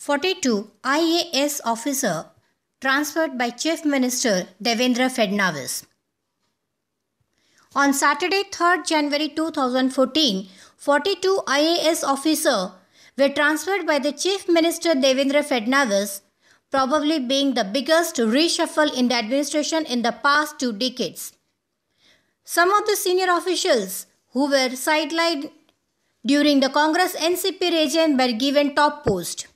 42 IAS officer transferred by Chief Minister Devendra Fadnavis. On Saturday, 3rd January 2014, 42 IAS officers were transferred by the Chief Minister Devendra Fadnavis, probably being the biggest reshuffle in the administration in the past 2 decades. Some of the senior officials who were sidelined during the Congress NCP regime were given top posts.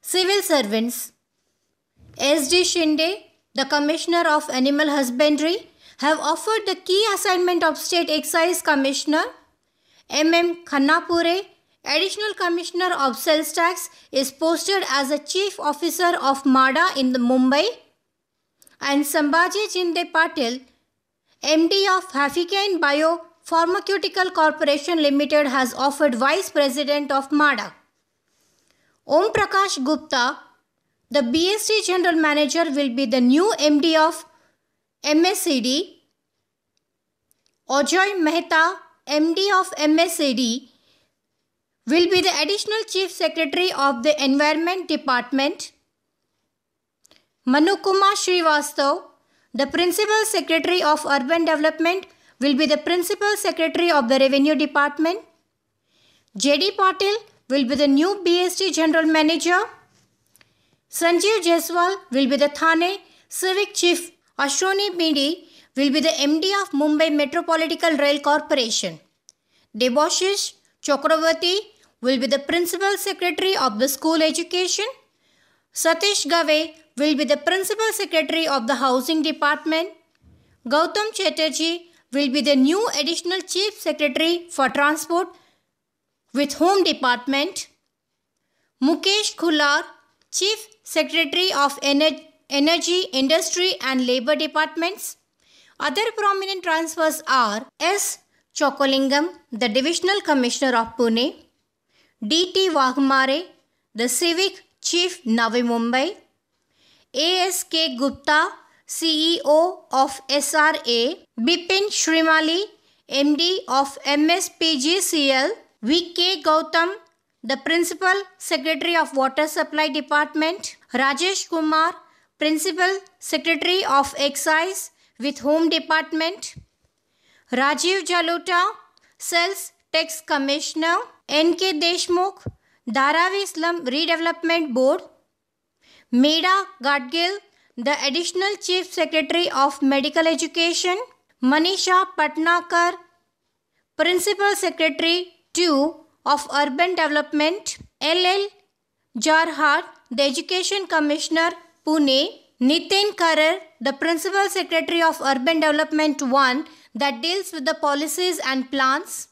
Civil servants S.D. Shinde, the Commissioner of Animal Husbandry, have offered the key assignment of State Excise Commissioner. M.M. Khannapure, Additional Commissioner of Sales Tax, is posted as a Chief Officer of MADA in Mumbai. And Sambhaji Jinde Patil, MD of Hafikain Biopharmaceutical Corporation Limited, has offered Vice President of MADA. Om Prakash Gupta, the BST General Manager, will be the new MD of MSCD. Ajoy Mehta, MD of MSCD, will be the Additional Chief Secretary of the Environment Department. Manukumar Srivastav, the Principal Secretary of Urban Development, will be the Principal Secretary of the Revenue Department. J.D. Patil will be the new BST General Manager. Sanjeev Jaiswal will be the Thane Civic Chief. Ashwini Bedi will be the MD of Mumbai Metropolitan Rail Corporation. Debashish Chakravarti will be the Principal Secretary of the School Education. Satish Gave will be the Principal Secretary of the Housing Department. Gautam Chatterjee will be the new Additional Chief Secretary for Transport with Home Department. Mukesh Khullar, Chief Secretary of Energy, Industry and Labour Departments. Other prominent transfers are S. Chokolingam, the Divisional Commissioner of Pune. D.T. Waghmare, the Civic Chief, Navi Mumbai. A.S.K. Gupta, CEO of SRA. Bipin Shrimali, MD of MSPGCL. V.K. Gautam, the Principal Secretary of Water Supply Department. Rajesh Kumar, Principal Secretary of Excise with Home Department. Rajiv Jaluta, Sales Tax Commissioner. N.K. Deshmukh, Dharavi Slum Redevelopment Board. Meera Gadgil, the Additional Chief Secretary of Medical Education. Manisha Patnakar, Principal Secretary 2 of Urban Development. L.L. Jarhat, the Education Commissioner, Pune. Nitin Karar, the Principal Secretary of Urban Development 1, that deals with the policies and plans.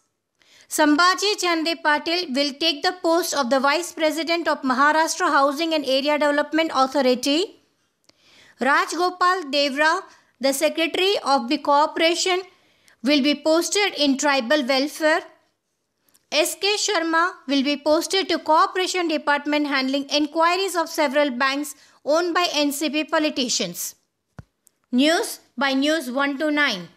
Sambhaji Jinde Patil will take the post of the Vice President of Maharashtra Housing and Area Development Authority. Raj Gopal Devra, the Secretary of the Corporation, will be posted in Tribal Welfare. S.K. Sharma will be posted to Corporation Department handling enquiries of several banks owned by NCP politicians. News by News 129.